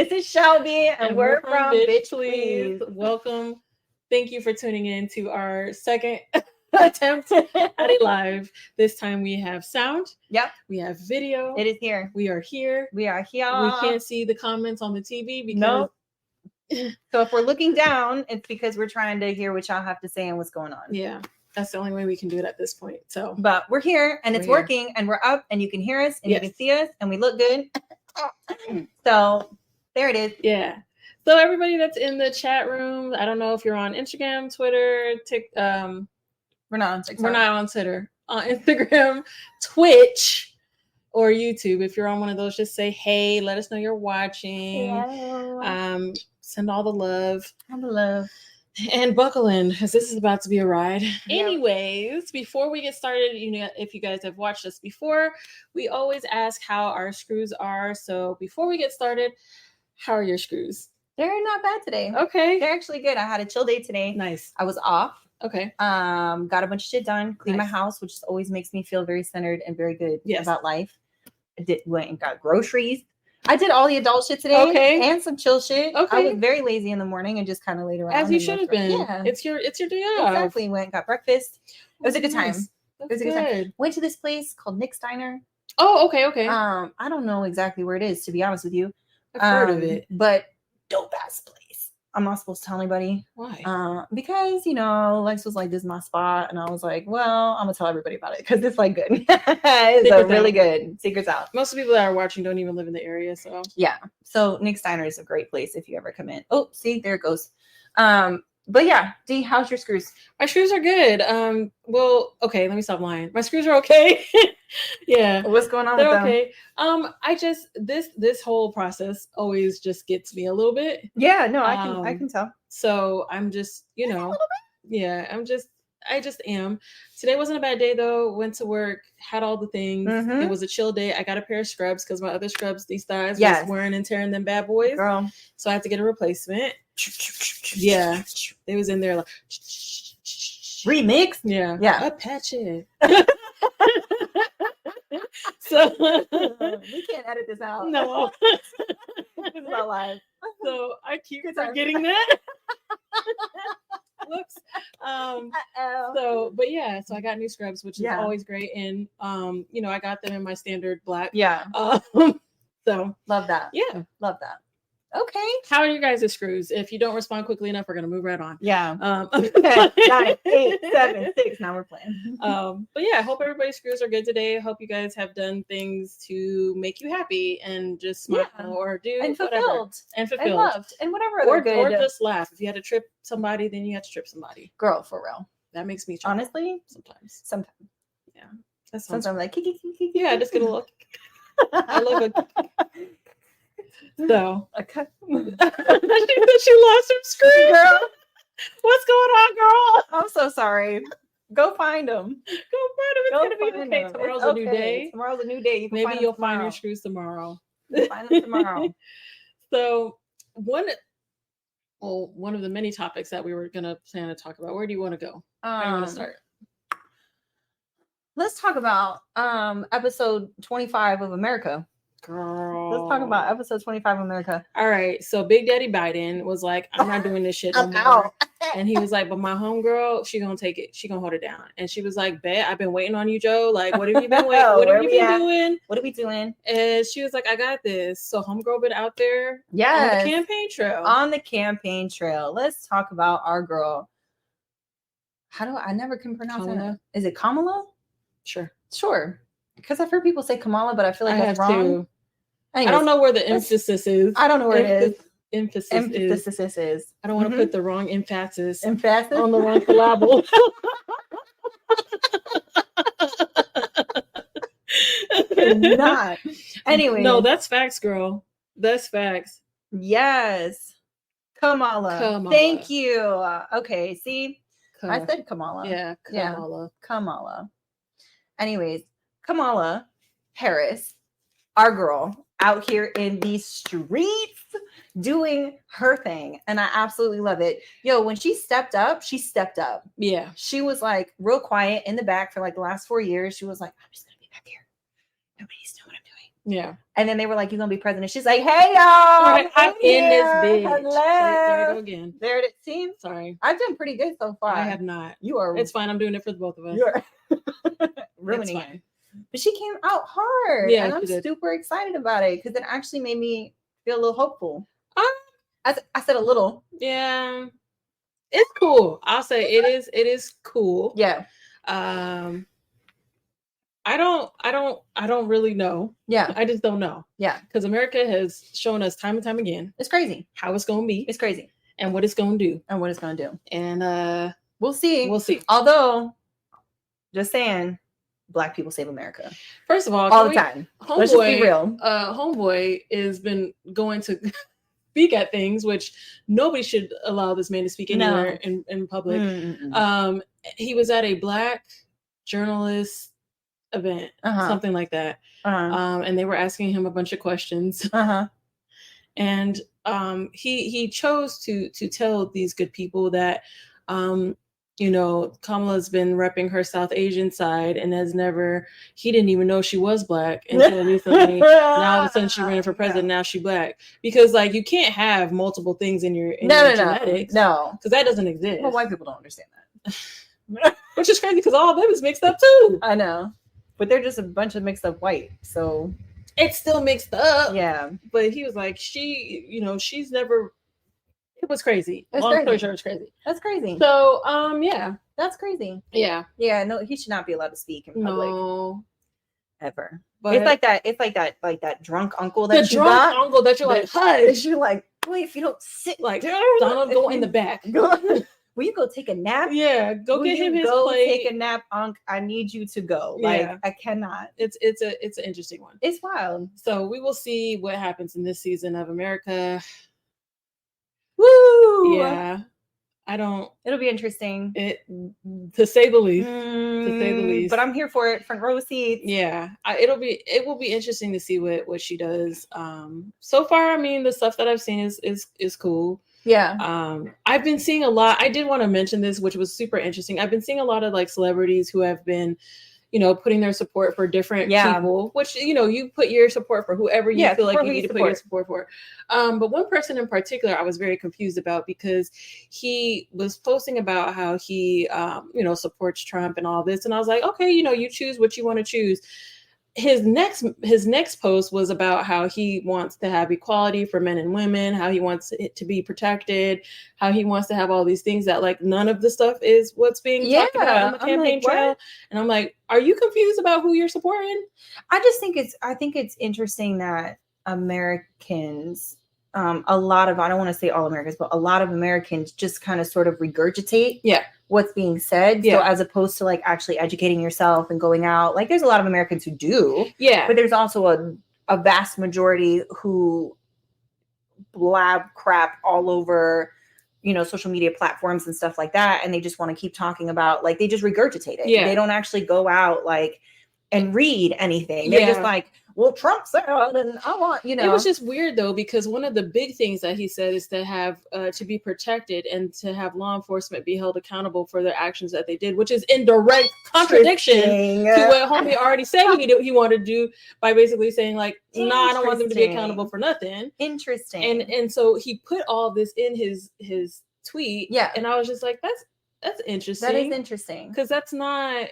This is Shelbie, and we're from Bitch Please. Please. Welcome. Thank you for tuning in to our second attempt at a live. This time we have sound. Yep. We have video. It is here. We are here. We are here. We can't see the comments on the TV because. Nope. So if we're looking down, it's because we're trying to hear what y'all have to say and what's going on. Yeah. That's the only way we can do it at this point. So, but we're here and it's working and we're up and you can hear us and you can see us and we look good. So there it is. Yeah. So everybody that's in the chat room, I don't know if you're on Instagram, Twitter, we're not on TikTok. We're not on Twitter. On Instagram, Twitch, or YouTube. If you're on one of those, just say hey, let us know you're watching. Hello. Send all the love. All the love. And buckle in, because this is about to be a ride. Yep. Anyways, before we get started, if you guys have watched us before, we always ask how our screws are. So before we get started, how are your screws? They're not bad today. Okay. They're actually good. I had a chill day today. Nice. I was off. Okay. Got a bunch of shit done. Cleaned my house, which always makes me feel very centered and very good about life. Went and got groceries. I did all the adult shit today. Okay. And some chill shit. Okay. I was very lazy in the morning and just kind of laid around. As you should have been. Yeah. It's your day off. Exactly. Went and got breakfast. It was a good time. It was a good time. Went to this place called Nick's Diner. Oh, okay. I don't know exactly where it is, to be honest with you. I've heard of it. But dope ass place. I'm not supposed to tell anybody. Why? Because, Lex was like, this is my spot. And I was like, well, I'm going to tell everybody about it because it's like good. It's really good. Secrets out. Most of the people that are watching don't even live in the area. So, yeah. So, Nick's Diner is a great place if you ever come in. Oh, see, there it goes. But yeah, Dee, how's your screws? My screws are good. Well, okay, let me stop lying. My screws are okay. Yeah. What's going on They're with them? Okay. I just this whole process always just gets me a little bit. Yeah, no, I can tell. So I'm just, yeah, I just am. Today wasn't a bad day though. Went to work, had all the things. It was a chill day. I got a pair of scrubs because my other scrubs, these thighs, was wearing and tearing them bad boys. Girl. So I had to get a replacement. Yeah, they was in there like remix. Yeah. Apache. So we can't edit this out. No, this is not live. So I keep forgetting that. Whoops. So, but yeah, so I got new scrubs, which is always great, and I got them in my standard black. Yeah. So love that. Yeah, love that. Okay. How are you guys' screws? If you don't respond quickly enough, we're gonna move right on. Yeah. 9, 8, 7, 6. Now we're playing. But yeah, I hope everybody's screws are good today. I hope you guys have done things to make you happy and just smile or do and whatever. Fulfilled. And fulfilled. And loved. And whatever. Or just laugh. If you had to trip somebody, then you had to trip somebody. Girl, for real. That makes me chuckle. Honestly, sometimes. Yeah. That's sometimes I'm like, yeah, I just get a little. I love it. So okay. She lost her screen. Girl. What's going on, girl? I'm so sorry. Go find them. Go find them. It's gonna be okay. Tomorrow's a new day. Tomorrow's a new day. Maybe you'll find your screws tomorrow. You'll find them tomorrow. So one of the many topics that we were gonna plan to talk about. Where do you want to go? How do you want to start? Let's talk about episode 25 of America. Girl. Let's talk about episode 25 of America. All right. So Big Daddy Biden was like, I'm not doing this shit no more. And he was like, but my homegirl, she gonna take it. She gonna hold it down. And she was like, bet, I've been waiting on you, Joe. Like, what have you been waiting? What have you been doing? What are we doing? And she was like, I got this. So homegirl been out there on the campaign trail. On the campaign trail. Let's talk about our girl. I never can pronounce it. Is it Kamala? Sure. Because I've heard people say Kamala, but I feel like that's wrong. Anyways, I don't know where the emphasis is. I don't know where it is. Emphasis is. I don't want to put the wrong emphasis on the wrong syllable. Not. Anyway. No, that's facts, girl. That's facts. Yes. Kamala. Thank you. Okay, see? I said Kamala. Yeah, Kamala. Kamala. Anyways, Kamala Harris, our girl, out here in these streets doing her thing. And I absolutely love it. Yo, when she stepped up. Yeah. She was like real quiet in the back for like the last 4 years. She was like, I'm just going to be back here. Nobody needs to know what I'm doing. Yeah. And then they were like, "You're gonna be president." She's like, "Hey y'all, Right, I'm in this bitch. Hello. Like, there I go again. There it seems. Sorry, I've done pretty good so far. I have not. You are. It's fine. I'm doing it for the both of us. You're ruining it. But she came out hard, Yeah, and I'm super excited about it because it actually made me feel a little hopeful. I said a little. Yeah, it's cool. I'll say it is. It is cool. Yeah. I don't really know. Yeah. I just don't know. Yeah. Because America has shown us time and time again. It's crazy. How it's going to be. It's crazy. And what it's going to do. And what it's going to do. And we'll see. We'll see. Although, just saying, Black people save America. First of all, all the time. Let's just be real. Homeboy has been going to speak at things, which nobody should allow this man to speak anywhere in public. He was at a Black journalist event, something like that. And they were asking him a bunch of questions. And he chose to tell these good people that Kamala's been repping her South Asian side and he didn't even know she was Black until recently. Now all of a sudden she ran for president. Now she Black. Because like you can't have multiple things in your genetics. No. Because that doesn't exist. Well, white people don't understand that. Which is crazy because all of them is mixed up too. I know. But they're just a bunch of mixed up white. So it's still mixed up. Yeah. But he was like, she's never. It was crazy. Long story short, it's crazy. That's crazy. So, yeah. That's crazy. Yeah. Yeah, no, he should not be allowed to speak in public. No. Ever. But it's like that drunk uncle that you're like, hush. You're like, boy, if you don't sit like Donald, go in the back. Will you go take a nap? Yeah, go get him his plate. Take a nap, Unc. I need you to go. Like I cannot. It's an interesting one. It's wild. So we will see what happens in this season of America. Woo! Yeah. It'll be interesting. To say the least. To say the least. But I'm here for it. Front row seats. Yeah. It will be interesting to see what she does. So far, I mean, the stuff that I've seen is cool. Yeah. I've been seeing a lot. I did want to mention this, which was super interesting. I've been seeing a lot of like celebrities who have been, putting their support for different people, which, you put your support for whoever you feel like you need to put your support for. But one person in particular, I was very confused about because he was posting about how he, supports Trump and all this. And I was like, okay, you choose what you want to choose. His next post was about how he wants to have equality for men and women, how he wants it to be protected, how he wants to have all these things that like none of the stuff is what's being talked about on the campaign trail. What? And I'm like, are you confused about who you're supporting? I think it's interesting that Americans, a lot of, I don't want to say all Americans, but a lot of Americans just kind of sort of regurgitate what's being said. So as opposed to like actually educating yourself and going out, like there's a lot of Americans who do. Yeah. But there's also a vast majority who blab crap all over, social media platforms and stuff like that. And they just want to keep talking about, like, they just regurgitate it. Yeah. They don't actually go out like and read anything. They're just like, well, Trump said, and I want, It was just weird though, because one of the big things that he said is to have, to be protected and to have law enforcement be held accountable for their actions that they did, which is in direct contradiction to what homie already said he wanted to do by basically saying like, I don't want them to be accountable for nothing. Interesting. And so he put all this in his tweet. Yeah. And I was just like, that's interesting. That is interesting. Because that's not...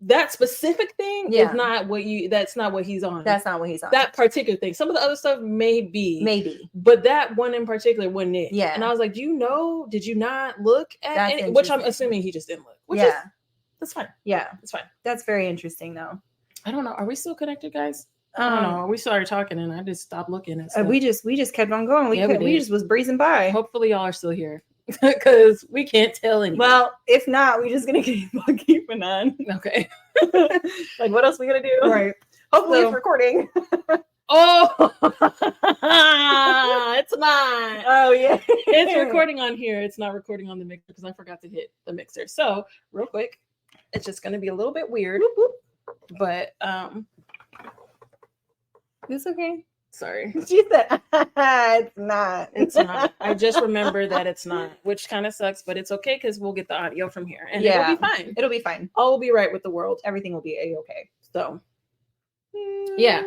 That specific thing is not that's not what he's on. That's not what he's on. That particular thing. Some of the other stuff maybe. But that one in particular wasn't it. Yeah. And I was like, did you not look at it? Which I'm assuming he just didn't look. Which is, that's fine. Yeah. That's fine. That's very interesting though. I don't know. Are we still connected, guys? I don't know. We started talking and I just stopped looking at stuff. We just kept on going. We just was breezing by. Hopefully y'all are still here. Because we can't tell anyone. Well, if not, we're just gonna keep keeping on. Okay. Like, what else we gonna do? Right. Hopefully, it's recording. Oh, it's not. Oh yeah, it's recording on here. It's not recording on the mixer because I forgot to hit the mixer. So, real quick, it's just gonna be a little bit weird, but it's okay. Sorry. She said, it's not. It's not. I just remember that it's not, which kind of sucks, but it's okay because we'll get the audio from here and it'll be fine. It'll be fine. All will be right with the world. Everything will be a-okay. So, yeah.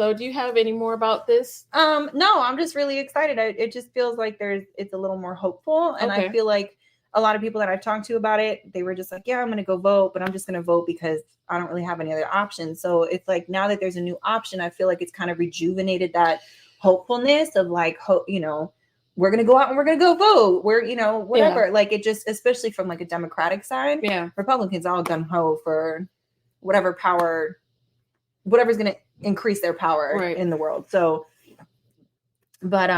So do you have any more about this? No, I'm just really excited. It just feels like it's a little more hopeful. And I feel like a lot of people that I've talked to about it, they were just like, yeah, I'm going to go vote, but I'm just going to vote because I don't really have any other options. So it's like, now that there's a new option, I feel like it's kind of rejuvenated that hopefulness of like, hope, you know, we're going to go out and we're going to go vote. We're, you know, whatever. Yeah. Like it just, especially from like a Democratic side, Republicans all gun ho for whatever power, whatever's going to increase their power in the world. So, but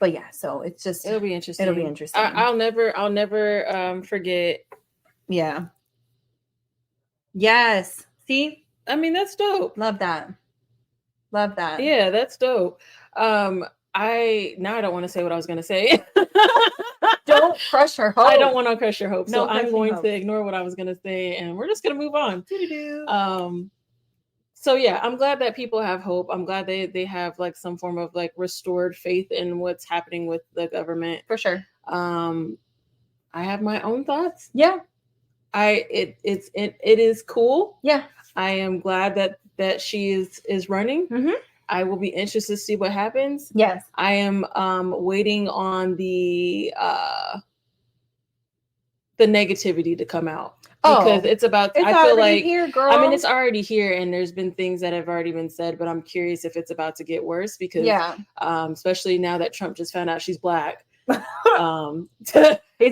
yeah, so it's just, it'll be interesting. It'll be interesting. I'll never forget. Yeah. Yes. See? I mean, that's dope. Love that. Yeah, that's dope. I don't want to say what I was going to say. Don't crush her hope. I don't want to crush your hope. So I'm going to ignore what I was going to say and we're just going to move on. So yeah, I'm glad that people have hope. I'm glad they have like some form of like restored faith in what's happening with the government. For sure. I have my own thoughts. Yeah. It is cool. Yeah. I am glad that she is running. Mm-hmm. I will be interested to see what happens. Yes. I am waiting on the negativity to come out. Because it's I feel like here, girl. I mean, it's already here, and there's been things that have already been said, but I'm curious if it's about to get worse because, especially now that Trump just found out she's black, he's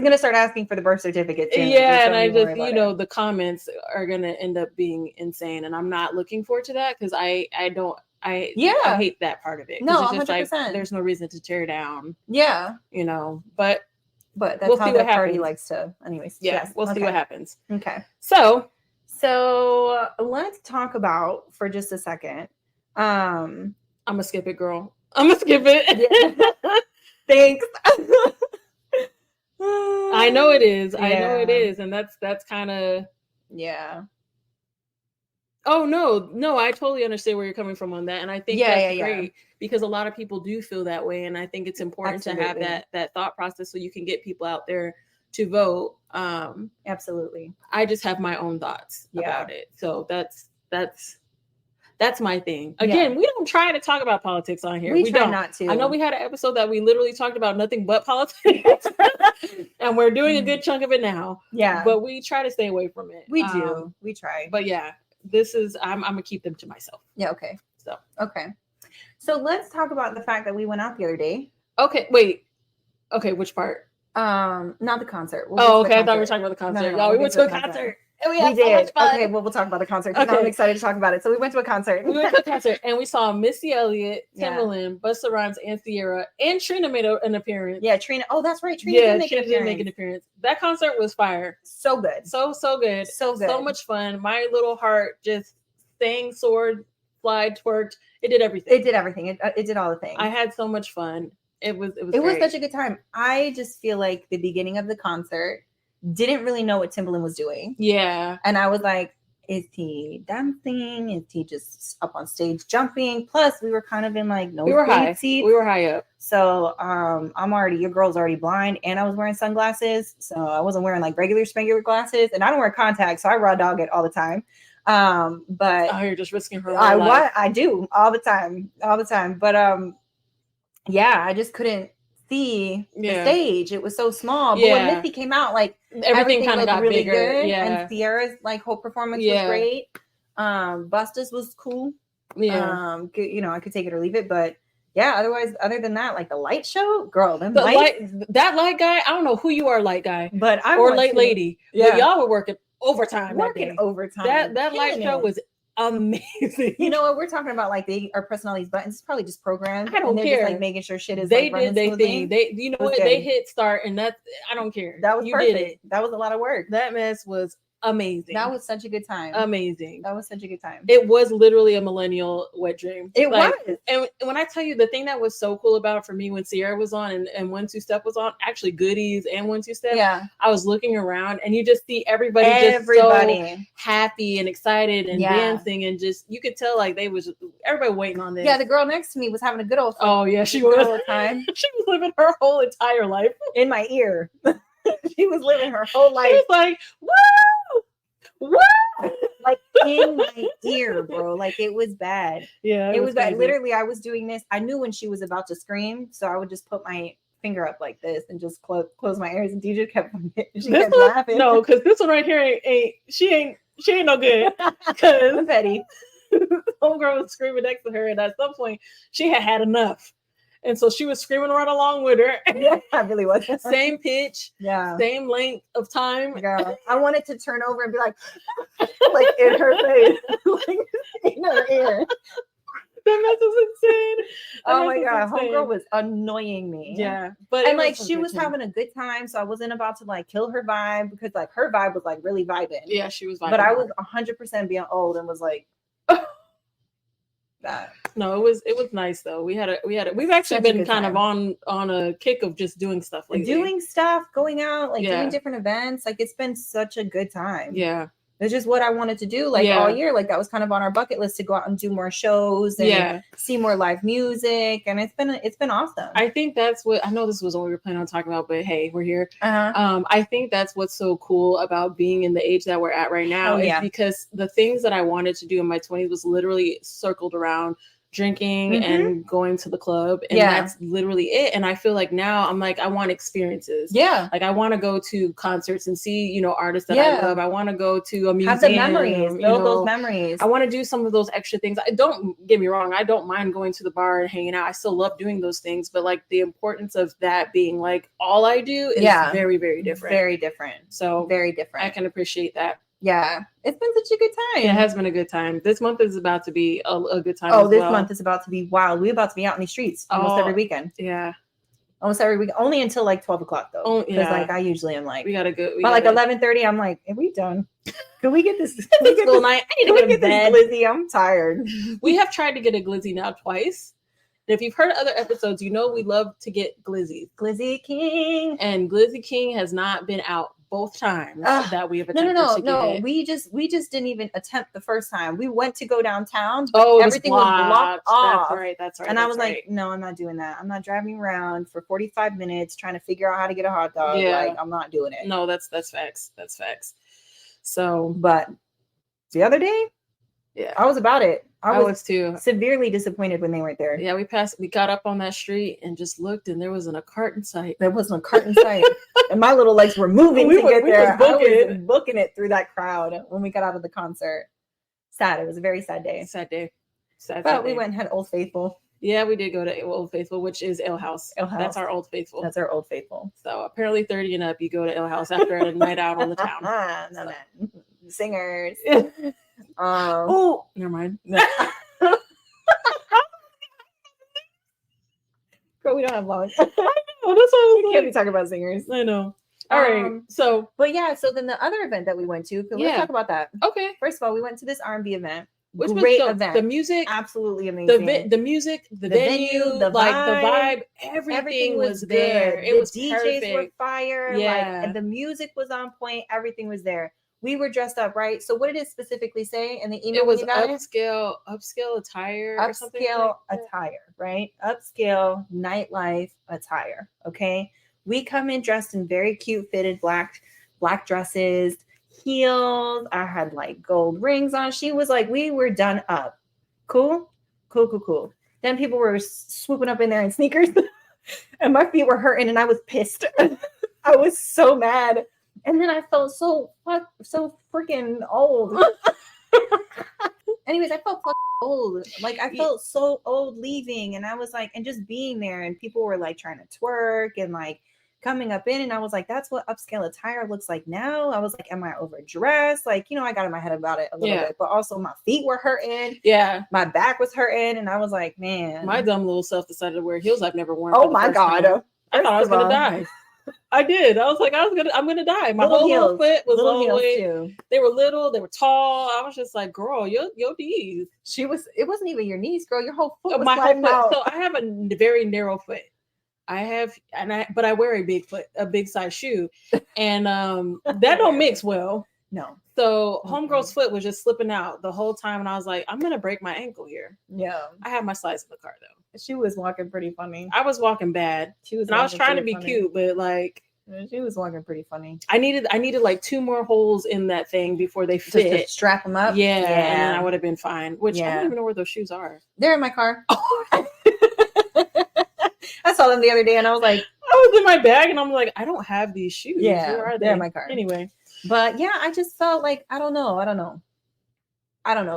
gonna start asking for the birth certificate. Soon, and I just, the comments are gonna end up being insane, and I'm not looking forward to that because I hate that part of it. No, it's just 100%. Like there's no reason to tear down. Yeah, But that's how that party likes to. Anyways, we'll see what happens. Okay. So let's talk about for just a second. I'm gonna skip it, girl. I'm gonna skip it. Yeah. Thanks. I know it is. I know it is, and that's kind of Oh no, I totally understand where you're coming from on that, and I think that's great because a lot of people do feel that way, and I think it's important to have that thought process so you can get people out there to vote. Absolutely. I just have my own thoughts about it, so that's my thing. Again, we don't try to talk about politics on here. We try don't. Not to. I know we had an episode that we literally talked about nothing but politics, and we're doing a good chunk of it now. Yeah, but we try to stay away from it. We do. We try. But yeah. This is I'm gonna keep them to myself. Yeah, okay. So let's talk about the fact that we went out the other day. Okay, wait. Okay, which part? Not the concert. I thought we were talking about the concert. No, we went to a concert. And we had so much fun. Okay, well, we'll talk about the concert because I'm excited to talk about it. So we went to a concert. And we saw Missy Elliott, Timbaland, Busta Rhymes, and Sierra, and Trina made an appearance. Yeah, Trina. Oh, that's right. Trina did make an appearance. That concert was fire. So good. So good. So good. So much fun. My little heart just sang, soared, flied, twerked. It did everything. It did all the things. I had so much fun. It was such a good time. I just feel like the beginning of the concert didn't really know what Timbaland was doing. Yeah. And I was like, is he dancing? Is he just up on stage jumping? Plus, we were kind of in like seats. We were high up. So your girl's already blind, and I was wearing sunglasses. So I wasn't wearing like regular glasses, and I don't wear contacts, so I raw dog it all the time. But you're just risking her life. I do all the time. But I just couldn't see the stage. It was so small. But when Missy came out, like everything kind of got really bigger. Good. Yeah. And Sierra's like whole performance was great. Busta's was cool. Yeah. I could take it or leave it, but other than that, like the light show, girl, that light guy, I don't know who you are, light guy, but lady. Yeah. But y'all were working overtime. Overtime. That light show was amazing. You know what we're talking about? Like they are pressing all these buttons. It's probably just programmed. I don't care. Just, like making sure shit is. They did their thing. They hit start, and I don't care. That was perfect. Did it. That was a lot of work. That mess was amazing. That was such a good time. Amazing. That was such a good time. It was literally a millennial wet dream. It was. And when I tell you the thing that was so cool about it for me when Sierra was on and 1-2-Step was on, actually Goodies and 1-2-Step. Yeah. I was looking around and you just see everybody just so happy and excited and dancing and just you could tell like everybody waiting on this. Yeah, the girl next to me was having a good old time. Oh yeah, she was all the time. She was living her whole entire life in my ear. She was living her whole life. She was like, woo! Like in my ear, bro. Like it was bad. Yeah, it was bad. crazy. Literally, I was doing this. I knew when she was about to scream, so I would just put my finger up like this and just close my ears. And DJ kept laughing. No, because this one right here she ain't no good. Because petty. homegirl was screaming next to her, and at some point she had enough. And so she was screaming right along with her. Yeah, I really was. Same pitch, yeah, same length of time. Girl, I wanted to turn over and be like in her face, like in her ear. That mess was insane. Oh my god, homegirl was annoying me. Yeah, but and like she was having a good time, so I wasn't about to like kill her vibe because like her vibe was like really vibing. Yeah, she was vibing. But I was 100% being old and was like. That. No, it was nice though. We've actually been kind of on a kick of just doing stuff lately. Doing stuff, going out, like doing different events. Like it's been such a good time. Yeah. It's just what I wanted to do like all year. Like that was kind of on our bucket list to go out and do more shows and see more live music. And it's been awesome. I think that's what, I know this was what we were planning on talking about, but hey, we're here. I think that's what's so cool about being in the age that we're at right now is because the things that I wanted to do in my 20s was literally circled around drinking and going to the club, and that's literally it. And I feel like now I'm like, I want experiences. Like I want to go to concerts and see, artists that I love. I want to go to a museum, have the memories, build those memories. I want to do some of those extra things. Don't get me wrong, I don't mind going to the bar and hanging out. I still love doing those things, but like the importance of that being like all I do is very, very different. Very different. So very different. I can appreciate that. Yeah, it's been such a good time. It has been a good time. This month is about to be a good time. Oh, this month is about to be wild. We're about to be out in the streets almost every weekend. Yeah, almost every week. Only until like 12 o'clock though. Because like I usually am like, we gotta go. By like 11:30, I'm like, are we done? Can we get this? School night. I need to go to bed. Glizzy, I'm tired. We have tried to get a glizzy now twice. And if you've heard other episodes, you know we love to get glizzy. Glizzy King. And Glizzy King has not been out both times that we have attempted to get it. We just didn't even attempt the first time. We went to go downtown. Everything was blocked off. That's right. And I was like, no, I'm not doing that. I'm not driving around for 45 minutes trying to figure out how to get a hot dog. Like, I'm not doing it. No, that's facts. That's facts. So, but the other day, I was about it. I was too. Severely disappointed when they weren't there. Yeah, we got up on that street and just looked, and there wasn't a cart in sight. There wasn't a cart in sight. And my little legs were moving to get there. I was booking it through that crowd when we got out of the concert. Sad. It was a very sad day. But we went and had Old Faithful. Yeah, we did go to Old Faithful, which is Ale House. That's our Old Faithful. That's our Old Faithful. So apparently 30 and up, you go to Ale House after a night out on the town. No. Singers. Oh, never mind. Girl, we don't have long. I know, that's why we can't be talking about singers. I know. All right. So then the other event that we went to, let's talk about that. Okay. First of all, we went to this R&B event. Which great was event. The music, absolutely amazing. The music, the venue, the vibe, everything was there. It was DJs perfect. were fire. Yeah. Like, the music was on point. Everything was there. We were dressed up, right? So what did it specifically say in the email? It was upscale attire or something. Upscale attire, right? Upscale nightlife attire. Okay. We come in dressed in very cute fitted black dresses, heels. I had like gold rings on. She was like, we were done up. Cool. Then people were swooping up in there in sneakers and my feet were hurting and I was pissed. I was so mad. And then I felt so freaking old. Anyways, I felt old. Like I felt so old leaving. And I was like, and just being there and people were like trying to twerk and like coming up in. And I was like, that's what upscale attire looks like now. I was like, am I overdressed? Like, I got in my head about it a little bit, but also my feet were hurting. Yeah. My back was hurting. And I was like, man. My dumb little self decided to wear heels I've never worn. Oh my God. I thought I was going to die. I did. I was like, I'm gonna die. My whole foot was little heels too. They were little. They were tall. I was just like, girl, your knees. It wasn't even your knees, girl. Your whole foot was my whole foot. Out. So I have a very narrow foot. But I wear a big size shoe, and that don't mix well. No. So homegirl's foot was just slipping out the whole time, and I was like, I'm gonna break my ankle here. Yeah. I had my slides in the car though. She was walking pretty funny. I was walking bad. I was trying to be cute, but like She was walking pretty funny. I needed like 2 more holes in that thing before they fit. Just to strap them up. Yeah, and then I would have been fine. Which I don't even know where those shoes are. They're in my car. I saw them the other day, and I was like, I was in my bag, and I'm like, I don't have these shoes. Yeah, where are they? They're in my car. Anyway, but yeah, I just felt like I don't know.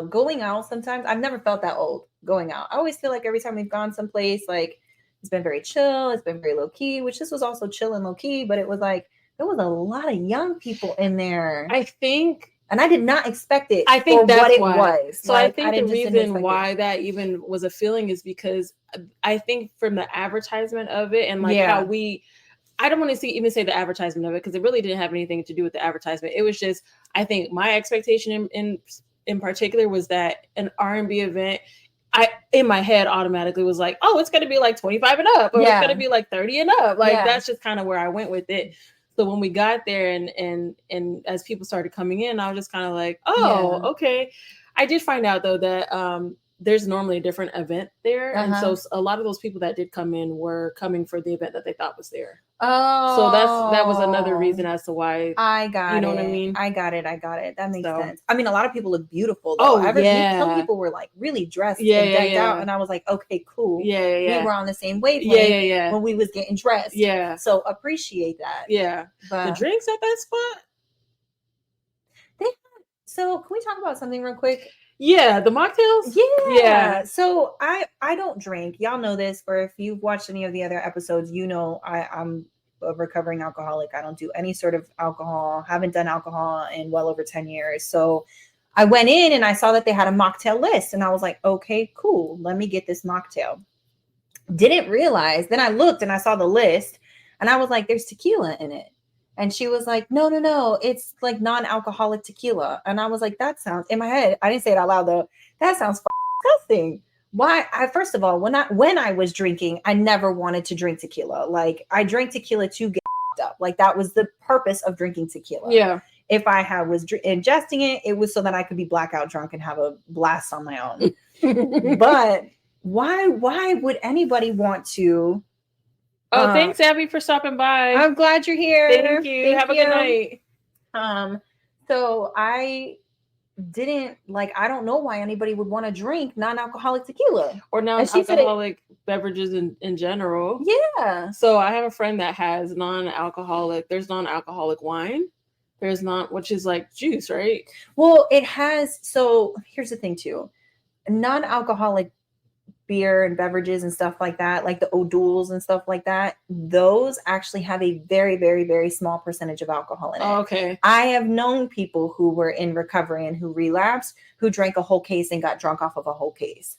Going out sometimes, I've never felt that old going out. I always feel like every time we've gone someplace, like it's been very chill, it's been very low key, which this was also chill and low key, but it was like there was a lot of young people in there. I think, and I did not expect it. I think that's what it why. was. So like, I think the reason why that even was a feeling is because I think from the advertisement of it and like how I don't want to even say the advertisement of it because it really didn't have anything to do with the advertisement. It was just, I think my expectation in particular was that an R&B event, I in my head automatically was like, oh, it's going to be like 25 and up, or it's going to be like 30 and up. Like that's just kind of where I went with it. So when we got there and as people started coming in, I was just kind of like, oh, okay. I did find out though that there's normally a different event there. And so a lot of those people that did come in were coming for the event that they thought was there. Oh, so that was another reason as to why. I got it. You know what I mean? I got it. That makes sense. I mean, a lot of people look beautiful though. Some people were like really dressed and decked out, and I was like, okay, cool. Yeah. We were on the same wavelength when we was getting dressed. Yeah. So appreciate that. Yeah. But the drinks at that spot. So can we talk about something real quick? Yeah, the mocktails? Yeah. So I don't drink. Y'all know this, or if you've watched any of the other episodes, you know I'm a recovering alcoholic. I don't do any sort of alcohol. Haven't done alcohol in well over 10 years. So I went in and I saw that they had a mocktail list, and I was like, okay, cool. Let me get this mocktail. Didn't realize. Then I looked and I saw the list, and I was like, there's tequila in it. And she was like, no, it's like non-alcoholic tequila. And I was like, that sounds, in my head, I didn't say it out loud though, that sounds disgusting. Why? First of all, when I was drinking, I never wanted to drink tequila. Like I drank tequila to get up. Like that was the purpose of drinking tequila. Yeah. If I was ingesting it, it was so that I could be blackout drunk and have a blast on my own. But why would anybody want to? Oh, thanks, Abby, for stopping by. I'm glad you're here. Thank you. Have a good night. So I didn't I don't know why anybody would want to drink non-alcoholic tequila or non-alcoholic beverages in general. Yeah. So I have a friend that has non-alcoholic. There's non-alcoholic wine. There's which is like juice, right? Well, it has. So here's the thing too. Non-alcoholic beer and beverages and stuff like that, like the O'Douls and stuff like that, those actually have a very, very, very small percentage of alcohol in it. Oh, okay. I have known people who were in recovery and who relapsed, who drank a whole case and got drunk off of a whole case.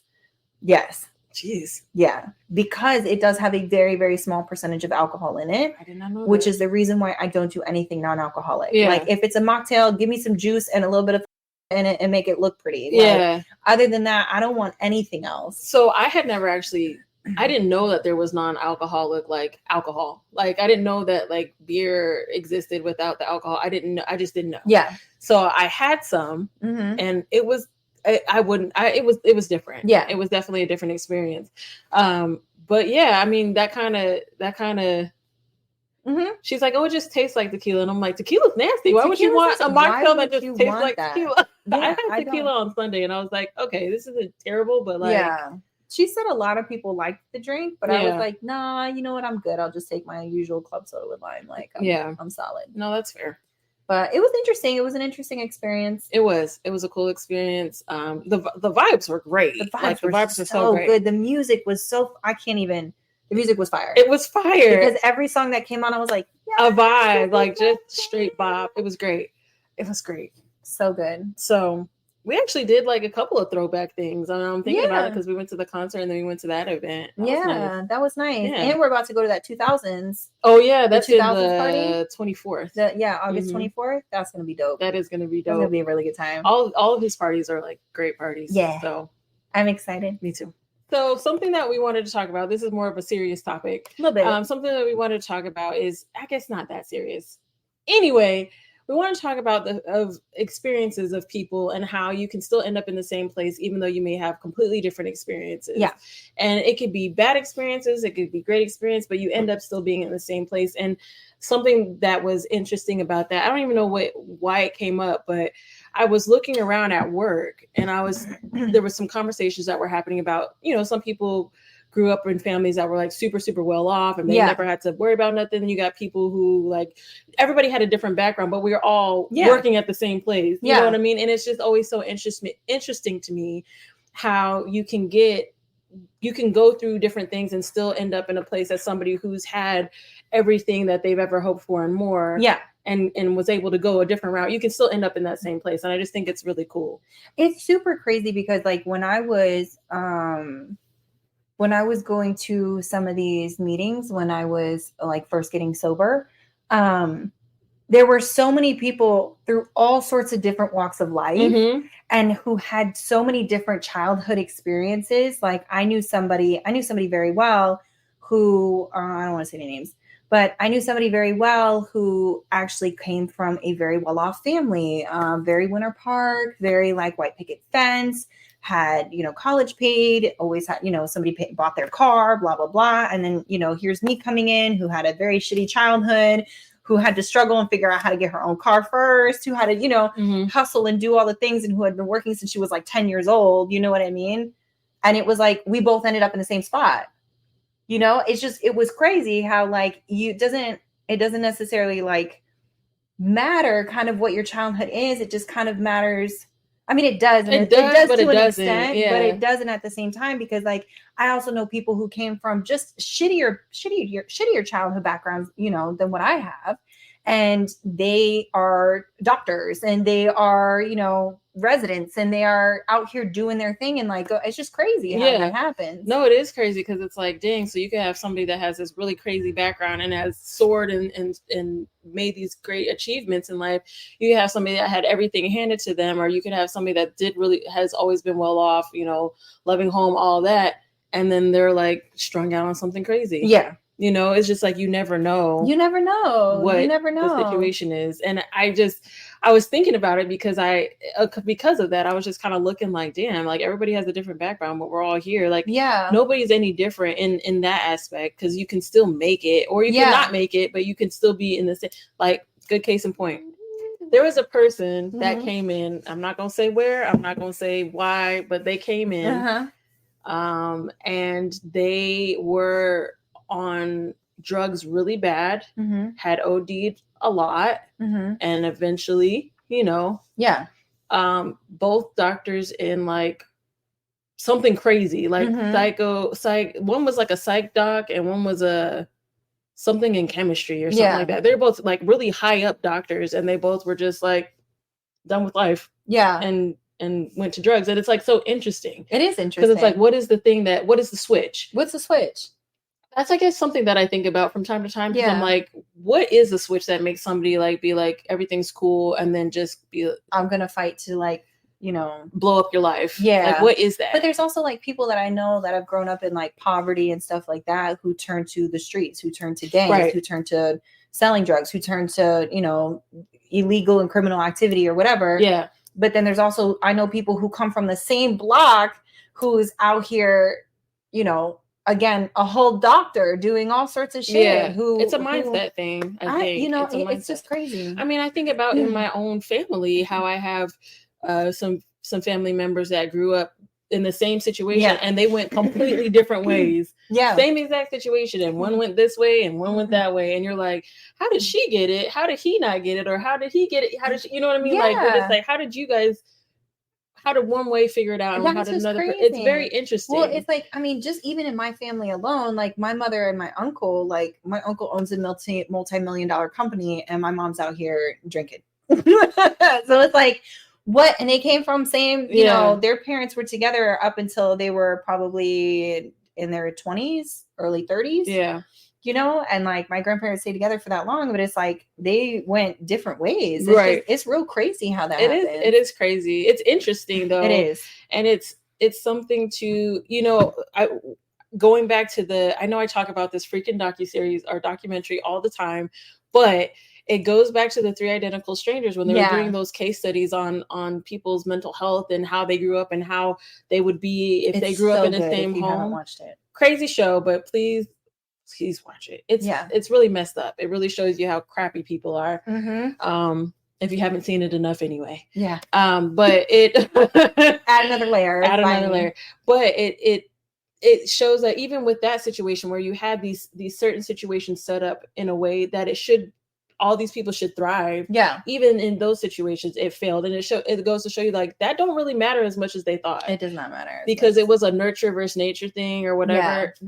Yes. Jeez. Yeah. Because it does have a very, very small percentage of alcohol in it. I did not know which that. is the reason why I don't do anything non-alcoholic. Yeah. Like if it's a mocktail, give me some juice and a little bit of in it and make it look pretty. Yeah. Other than that, I don't want anything else. So I had never actually, I didn't know that there was non-alcoholic like alcohol. Like I didn't know that like beer existed without the alcohol. I didn't know. I just didn't know. Yeah. So I had some, and it was. It was different. Yeah. It was definitely a different experience. But yeah, I mean that kind of. She's like, oh, it just tastes like tequila. And I'm like, tequila's nasty. Why would you want a mocktail that just tastes like tequila? Yeah, I had tequila on Sunday and I was like, okay, this isn't terrible, but like. Yeah. She said a lot of people liked the drink, but I was like, nah, you know what? I'm good. I'll just take my usual club soda with lime. Like, I'm solid. No, that's fair. But it was interesting. It was an interesting experience. It was a cool experience. The vibes were great. The vibes were so great. Good. The music was the music was fire. It was fire. Because every song that came on, I was like, a vibe, like just straight bop. It was great. It was great. So good. So we actually did like a couple of throwback things. I'm thinking about it because we went to the concert and then we went to that event. That was nice. Yeah. And we're about to go to that 2000s. Oh yeah, that's the 2000s party? 24th. August 24th. That's gonna be dope. That is gonna be dope. It's gonna be a really good time. All of his parties are like great parties. Yeah. So I'm excited. Me too. So something that we wanted to talk about, this is more of a serious topic. A little bit. Something that we wanted to talk about is, I guess not that serious. Anyway, we want to talk about of experiences of people and how you can still end up in the same place, even though you may have completely different experiences. Yeah. And it could be bad experiences. It could be great experience, but you end up still being in the same place. And something that was interesting about that. I don't even know why it came up, but I was looking around at work, and there was some conversations that were happening about, some people grew up in families that were like super, super well off, and they never had to worry about nothing. And you got people who, like, everybody had a different background, but we were all working at the same place. You know what I mean? And it's just always so interesting to me how you can go through different things and still end up in a place as somebody who's had everything that they've ever hoped for and more. Yeah. And was able to go a different route. You can still end up in that same place. And I just think it's really cool. It's super crazy because, like, when I was going to some of these meetings, when I was like first getting sober, there were so many people through all sorts of different walks of life and who had so many different childhood experiences. Like, I knew somebody very well who, I don't want to say any names, but I knew somebody very well who actually came from a very well-off family, very Winter Park, very like white picket fence, had, college paid, always had, somebody bought their car, blah, blah, blah. And then, here's me coming in who had a very shitty childhood, who had to struggle and figure out how to get her own car first, who had to, hustle and do all the things, and who had been working since she was like 10 years old. You know what I mean? And it was like, we both ended up in the same spot. It was crazy how, like, it doesn't necessarily like matter kind of what your childhood is. It just kind of matters. I mean, it does. And it does to an extent, but it doesn't at the same time, because, like, I also know people who came from just shittier childhood backgrounds, than what I have. And they are doctors, and they are, residents, and they are out here doing their thing. And, like, it's just crazy how that happens. No, it is crazy, because it's like, dang, so you can have somebody that has this really crazy background and has soared and made these great achievements in life. You have somebody that had everything handed to them, or you could have somebody that has always been well off, loving home, all that. And then they're like strung out on something crazy. Yeah. It's just like, you never know what the situation is. And I was thinking about it because of that, I was just kind of looking like, damn, like, everybody has a different background, but we're all here. Like, nobody's any different in that aspect, because you can still make it, or you can not make it, but you can still be in the same, like, good case in point. There was a person that came in. I'm not going to say where, I'm not going to say why, but they came in, and they were on drugs really bad, had OD'd a lot, and eventually, both doctors in like something crazy, like psych. One was like a psych doc, and one was something in chemistry or something like that. They're both like really high up doctors, and they both were just like done with life. And went to drugs. And it's like so interesting. It is interesting. Because it's like, what is the switch? What's the switch? That's, I guess, something that I think about from time to time. Because I'm like, what is the switch that makes somebody like be like, everything's cool, and then just be, I'm gonna fight to, like, blow up your life? Like, what is that? But there's also like people that I know that have grown up in like poverty and stuff like that, who turn to the streets, who turn to gangs, who turn to selling drugs, who turn to, illegal and criminal activity or whatever. But then there's also, I know people who come from the same block who's out here, again, a whole doctor doing all sorts of shit. It's a mindset thing. I think it's just crazy. I mean, I think about in my own family how I have some family members that grew up in the same situation, and they went completely different ways. Same exact situation, and one went this way and one went that way, and you're like, how did she get it? How did he not get it? Or how did he get it? How did she, you know what I mean? Like, but it's like, how did one way figure it out, and how did another? It's very interesting. Well, it's like, I mean, just even in my family alone, like my mother and my uncle, like my uncle owns a multi-million-dollar company, and my mom's out here drinking. So it's like, what? And they came from same, their parents were together up until they were probably in their 20s, early 30s. And like my grandparents stayed together for that long, but it's like they went different ways. It's real crazy how that happens. It is crazy. It's interesting though. It is. And it's something to, going back to I know I talk about this freaking docuseries or documentary all the time, but it goes back to the 3 Identical Strangers when they were doing those case studies on people's mental health and how they grew up and how they would be if they grew up in the same home. Watched it. Crazy show, but please please watch it. It's really messed up. It really shows you how crappy people are. If you haven't seen it enough anyway. Yeah. But it add another layer. But it shows that even with that situation where you had these certain situations set up in a way that all these people should thrive. Yeah. Even in those situations, it failed. And it goes to show you like that don't really matter as much as they thought. It does not matter. Because it was a nurture versus nature thing or whatever. Yeah.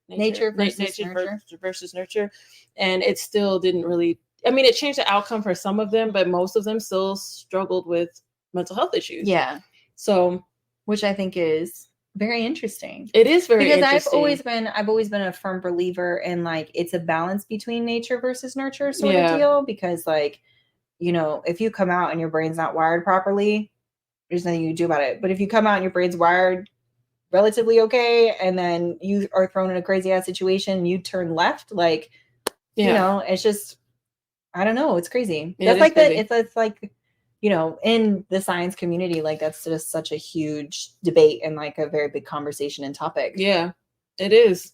Nature versus nurture. And it still didn't really, I mean, it changed the outcome for some of them, but most of them still struggled with mental health issues. Yeah. So, which I think is very interesting. It is very interesting. Because I've always been a firm believer in like it's a balance between nature versus nurture sort of deal. Because like, you know, if you come out and your brain's not wired properly, there's nothing you can do about it. But if you come out and your brain's wired relatively okay, and then you are thrown in a crazy ass situation and you turn left, like, you know, it's just, I don't know, it's crazy. That's like crazy. It's like, you know, in the science community, like that's just such a huge debate and like a very big conversation and topic. Yeah, it is.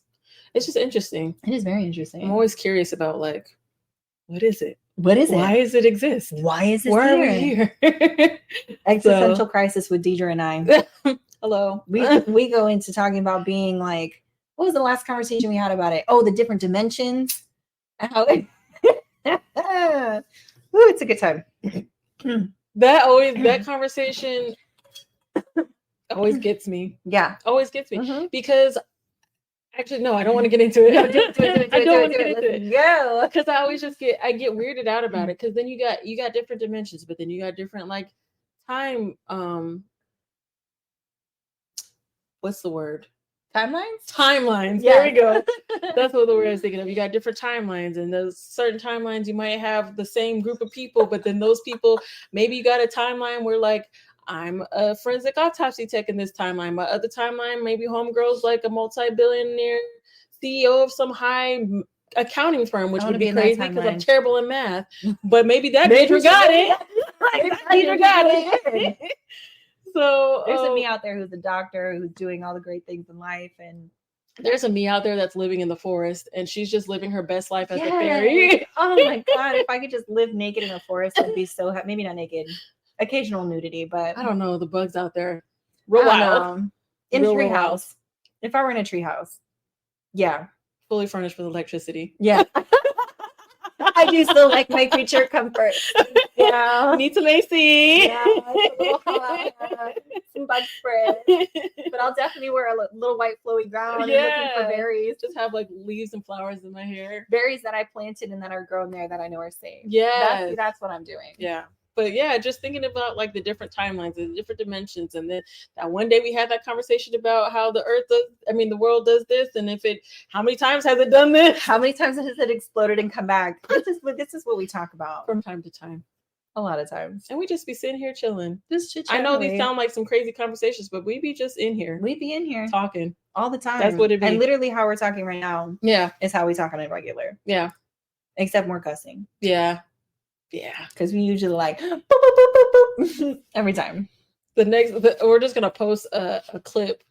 It's just interesting. It is very interesting. I'm always curious about like, what is it? What is it? Why does it exist? Why is it Why are we here? Existential crisis with Deidre and I. Hello. We go into talking about being like, what was the last conversation we had about it? Oh, the different dimensions. How it ooh, it's a good time. That conversation always gets me. Yeah. Always gets me. Because actually, no, I don't want to get into it. I don't want to get into it. Yeah. Because I always just get weirded out about it. Because then you got different dimensions, but then you got different like time. What's the word? Timelines. Yeah. There we go. That's what the word I was thinking of. You got different timelines, and those certain timelines you might have the same group of people, but then those people, maybe you got a timeline where like I'm a forensic autopsy tech in this timeline. My other timeline, maybe homegirl's like a multi-billionaire CEO of some high accounting firm, which would be crazy because I'm terrible in math. But maybe that Deidre got it. Deidre got it. So there's a me out there who's a doctor who's doing all the great things in life, and there's a me out there that's living in the forest, and she's just living her best life as a fairy. Oh my god! If I could just live naked in a forest, I'd be so happy. Maybe not naked, occasional nudity, but I don't know. The bugs out there, real wild. In treehouse. If I were in a treehouse, yeah, fully furnished with electricity. Yeah. I do still like my creature comfort. Yeah. Need some AC. Yeah, some bug spray. But I'll definitely wear a little white flowy gown and looking for berries. Just have like leaves and flowers in my hair. Berries that I planted and that are grown there that I know are safe. Yeah. That's what I'm doing. Yeah. But yeah, just thinking about like the different timelines and the different dimensions. And then that one day we had that conversation about how the the world does this. And how many times has it done this? How many times has it exploded and come back? This is what we talk about. From time to time. A lot of times. And we just be sitting here chilling. Just chit I know these sound like some crazy conversations, but we be just in here. We be in here. Talking. All the time. That's what it be. And literally how we're talking right now. Yeah. Is how we talk on a regular. Yeah. Except more cussing. Yeah. Yeah, because we usually like boop, boop, boop, boop, boop, every time. We're just gonna post a clip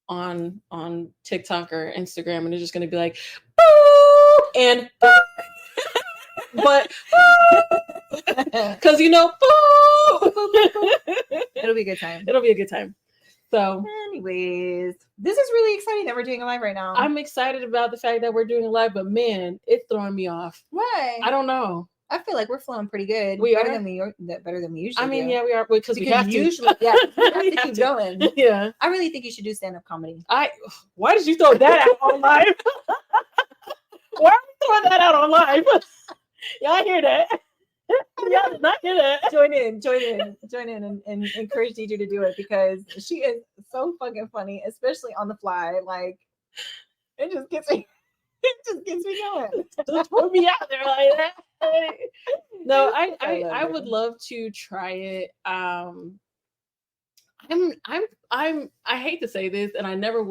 on TikTok or Instagram, and it's just gonna be like boop and boop. But because boop. It'll be a good time. It'll be a good time. So, anyways, this is really exciting that we're doing a live right now. I'm excited about the fact that we're doing a live, but man, it's throwing me off. Why? I don't know. I feel like we're flowing pretty good. Better than we usually I mean, do. Yeah, we are because we have to. Usually, yeah, we have to keep going. Yeah. I really think you should do stand-up comedy. Why did you throw that out on live? Why are we throwing that out on live? Y'all hear that? Y'all did not hear that. Join in and encourage Deidre to do it because she is so fucking funny, especially on the fly. Like, it just gets me going. Just put me out there like that. No, I would love to try it. I hate to say this, and I never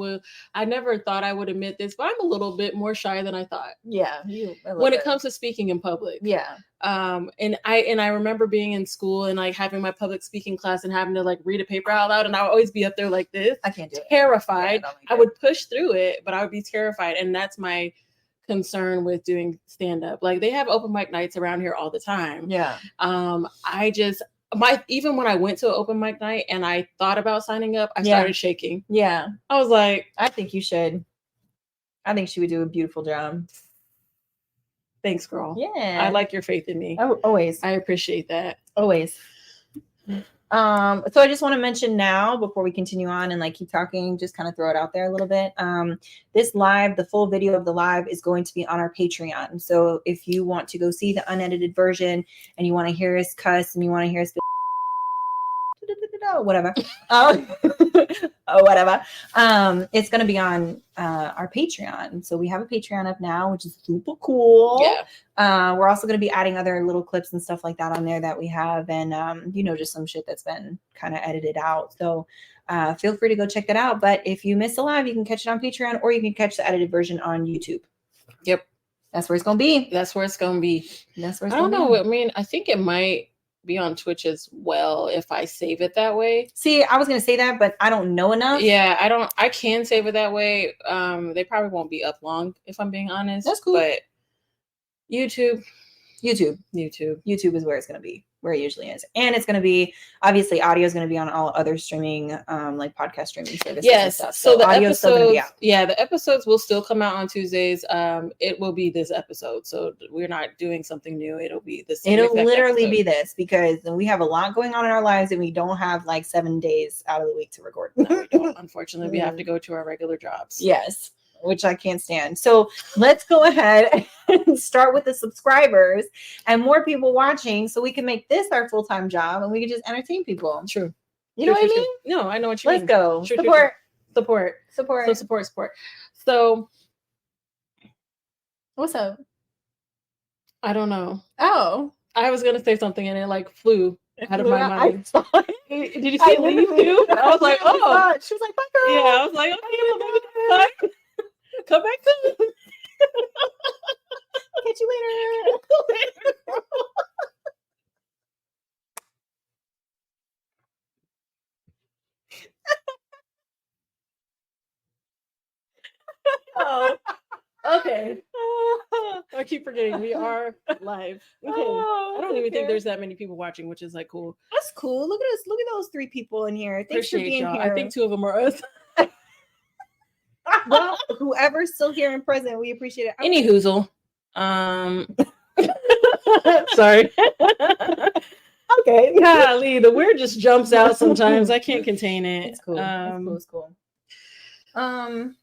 thought I would admit this, but I'm a little bit more shy than I thought. Yeah. When it comes to speaking in public. Yeah. And I remember being in school and like having my public speaking class and having to like read a paper out loud, and I would always be up there like this. I can't do it. Terrified. I would push through it, but I would be terrified. And that's my concern with doing stand-up. Like they have open mic nights around here all the time. Yeah. Even when I went to an open mic night and I thought about signing up, I Yeah. started shaking. Yeah. I was like, I think you should. I think she would do a beautiful job. Thanks, girl. Yeah. I like your faith in me. Oh, always. I appreciate that. Always. So I just want to mention now before we continue on and like keep talking, just kind of throw it out there a little bit. This live, the full video of the live is going to be on our Patreon. So if you want to go see the unedited version and you want to hear us cuss and you want to hear us whatever. Whatever. It's going to be on our Patreon. So we have a Patreon up now, which is super cool. Yeah. We're also going to be adding other little clips and stuff like that on there that we have. And, just some shit that's been kind of edited out. So feel free to go check that out. But if you miss the live, you can catch it on Patreon or you can catch the edited version on YouTube. Yep. That's where it's going to be. That's where it's going to be. That's where it's I don't know. I mean, I think it might be on Twitch as well if I save it that way. See, I was going to say that, but I don't know enough. Yeah, I can save it that way. They probably won't be up long if I'm being honest. That's cool. But YouTube is where it's going to be, where it usually is. And it's going to be, obviously audio is going to be on all other streaming, like podcast streaming services. Yes. And stuff. So the audio is still going to be out. Yeah, the episodes will still come out on Tuesdays. It will be this episode. So we're not doing something new. It'll be this. It'll literally be this because we have a lot going on in our lives and we don't have like 7 days out of the week to record. No, we don't. Unfortunately, we have to go to our regular jobs. Yes. Which I can't stand. So let's go ahead and start with the subscribers and more people watching so we can make this our full-time job and we can just entertain people. True. You know what I mean? No, I know what you mean. Let's go. True. Support. So support. So what's up? I don't know. Oh. I was gonna say something and it like flew out of my mind. Did you see it leave too? I was like, oh. She was like, bye girl. Yeah, I was like, okay, come back to me. Catch you later. Oh, okay. I keep forgetting we are live. Okay. I don't even think there's that many people watching, which is like cool. That's cool. Look at us. Look at those 3 people in here. Thanks for being y'all. here. I think 2 of them are us. Well, whoever's still here and present, we appreciate it. Any hoozle. Sorry. Okay. Golly, the weird just jumps out sometimes. I can't contain it. It's cool. It's cool. But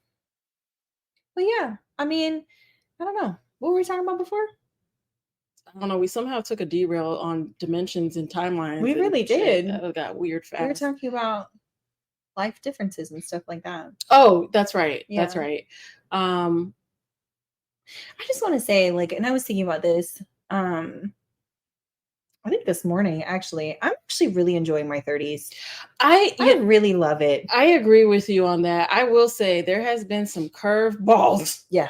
yeah, I mean, I don't know. What were we talking about before? I don't know. We somehow took a derail on dimensions and timelines. We really did. That got weird fast. We were talking about life differences and stuff like that. Oh, that's right. Yeah. That's right. I just want to say, like, and I was thinking about this. I think this morning, actually, I'm actually really enjoying my 30s. I really love it. I agree with you on that. I will say there has been some curveballs. Yeah.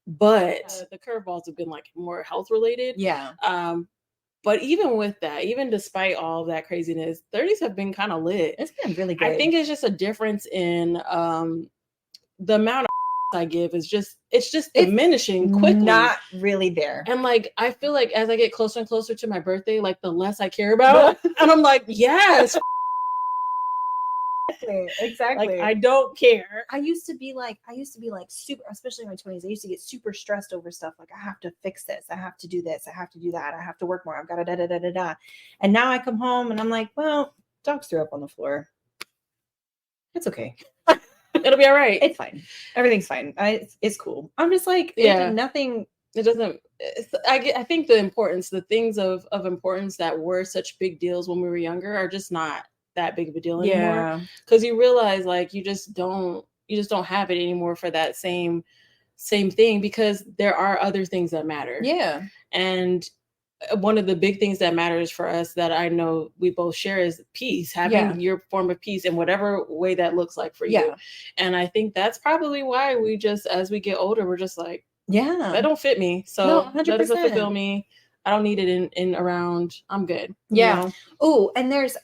But the curveballs have been like more health related. Yeah. But even with that, even despite all of that craziness, 30s have been kind of lit. It's been really good. I think it's just a difference in the amount of I give is just it's diminishing quickly. Not really there. And like I feel like as I get closer and closer to my birthday, like the less I care about. And I'm like, yes. Exactly. Like I don't care. I used to be like super, especially in my 20s. I used to get super stressed over stuff. Like I have to fix this. I have to do this. I have to do that. I have to work more. I've got to da da da da da. And now I come home and I'm like, well, dogs threw up on the floor. It's okay. It'll be all right. It's fine. Everything's fine. It's cool. I'm just like, nothing. It doesn't. I think the things of importance that were such big deals when we were younger are just not that big of a deal anymore. Because you realize like you just don't have it anymore for that same thing because there are other things that matter. Yeah. And one of the big things that matters for us that I know we both share is peace, having your form of peace in whatever way that looks like for you. And I think that's probably why we just, as we get older, we're just like, that don't fit me. So no, that doesn't fulfill me. I don't need it in around. I'm good. Yeah. Oh, and there's,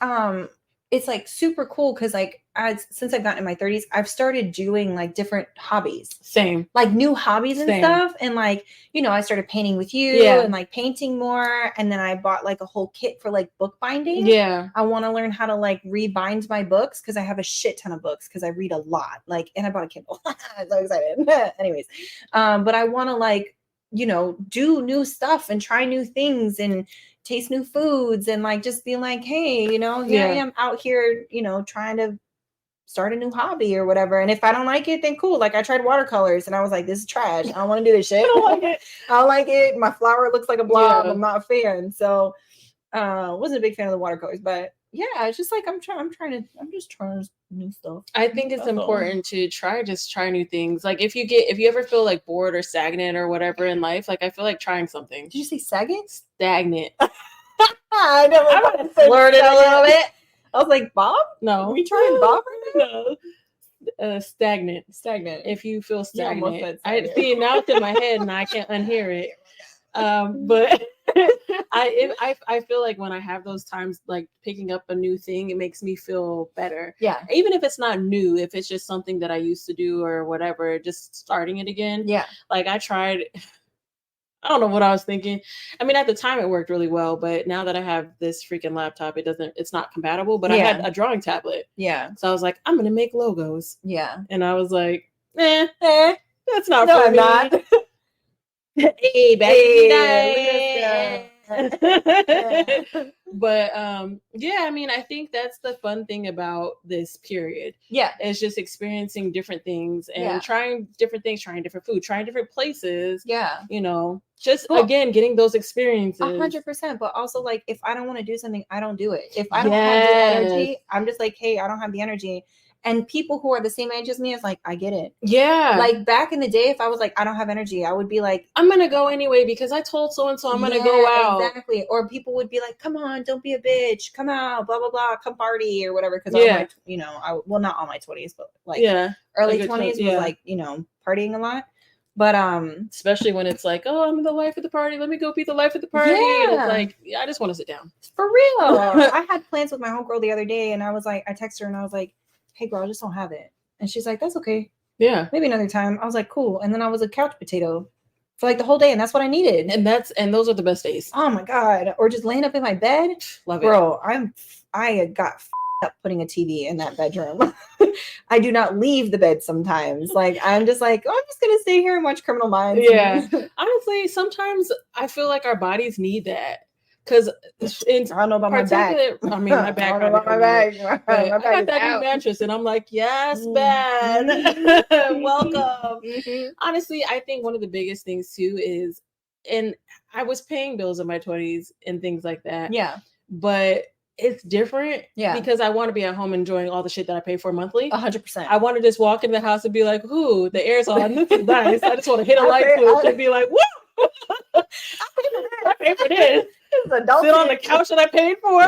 it's like super cool. Cause like since I've gotten in my 30s, I've started doing like different hobbies. Same. Like new hobbies and stuff. And like, you know, I started painting with you and like painting more. And then I bought like a whole kit for like bookbinding. Yeah. I want to learn how to like rebind my books because I have a shit ton of books because I read a lot. Like, and I bought a Kindle. I'm so excited. Anyways. But I want to like, you know, do new stuff and try new things and taste new foods and like just be like, hey, you know, here I am out here, you know, trying to start a new hobby or whatever. And if I don't like it, then cool. Like I tried watercolors and I was like, this is trash. I don't want to do this shit. I don't like it. I don't like it. My flower looks like a blob. I'm not a fan. So wasn't a big fan of the watercolors, but yeah, it's just like I'm just trying new stuff. I think it's important to try new things. Like if you ever feel like bored or stagnant or whatever in life, like I feel like trying something. Did you say stagnant? Stagnant. I never flirted a little bit. I was like, Bob? No. Are we trying Bob right now? No. Stagnant. If you feel stagnant. I see now it's in my head and I can't unhear it. But I feel like when I have those times, like picking up a new thing, it makes me feel better. Yeah. Even if it's not new, if it's just something that I used to do or whatever, just starting it again. Yeah. Like I tried. I don't know what I was thinking. I mean, at the time it worked really well, but now that I have this freaking laptop, it's not compatible, but I had a drawing tablet. Yeah. So I was like, I'm going to make logos. Yeah. And I was like, that's not for me. Not. Hey, back But yeah, I mean, I think that's the fun thing about this period. Yeah. It's just experiencing different things and trying different things, trying different food, trying different places. Yeah. You know, just again, getting those experiences. 100%. But also like, if I don't want to do something, I don't do it. If I don't have the energy, I'm just like, hey, I don't have the energy. And people who are the same age as me is like, I get it. Yeah. Like back in the day, if I was like, I don't have energy, I would be like, I'm going to go anyway because I told so-and-so I'm going to go out. Exactly. Or people would be like, come on, don't be a bitch. Come out, blah, blah, blah. Come party or whatever. Because I'm like, you know, well, not all my 20s, but like early 20s was like, you know, partying a lot. But especially when it's like, oh, I'm the life of the party. Let me go be the life of the party. And it's like, I just want to sit down. For real. I had plans with my homegirl the other day and I was like, I texted her and I was like, hey girl, I just don't have it. And she's like, that's okay. Yeah. Maybe another time. I was like, cool. And then I was a couch potato for like the whole day. And that's what I needed. And those are the best days. Oh my God. Or just laying up in my bed. Love it. Bro, I got up putting a TV in that bedroom. I do not leave the bed sometimes. Like, I'm just like, oh, I'm just going to stay here and watch Criminal Minds. Yeah. Honestly, sometimes I feel like our bodies need that. Because I don't know about my back. I mean, my back. I don't know about my back. I got that new mattress, and I'm like, yes, bad. Welcome. Mm-hmm. Honestly, I think one of the biggest things too is, and I was paying bills in my 20s and things like that. Yeah. But it's different. Yeah. Because I want to be at home enjoying all the shit that I pay for monthly. 100%. I want to just walk in the house and be like, ooh, the air's on. This is nice. I just want to hit a light switch and be like, woo! I paid for this. Sit on the couch that I paid for.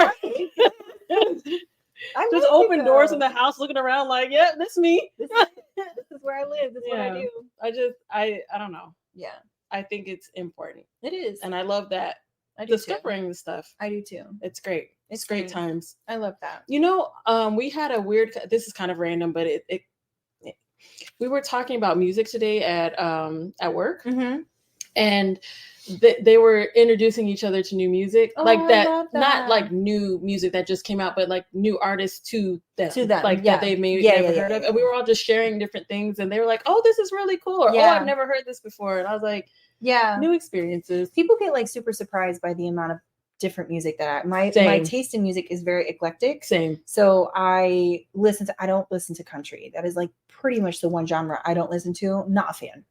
Just open doors in the house, looking around like, yeah, this is me. This is where I live. This is what I do. I don't know. Yeah. I think it's important. It is. And I love that. I do discovering the stuff. I do too. It's great. It's great times. I love that. You know, we had a weird, this is kind of random, but it we were talking about music today at work. Mm-hmm. And they were introducing each other to new music, like that, not like new music that just came out, but like new artists to them, like that they maybe never heard of. And we were all just sharing different things, and they were like, "Oh, this is really cool," or "Oh, I've never heard this before." And I was like, "Yeah, new experiences." People get like super surprised by the amount of different music that my taste in music is very eclectic. Same. So I don't listen to country. That is like pretty much the one genre I don't listen to. Not a fan.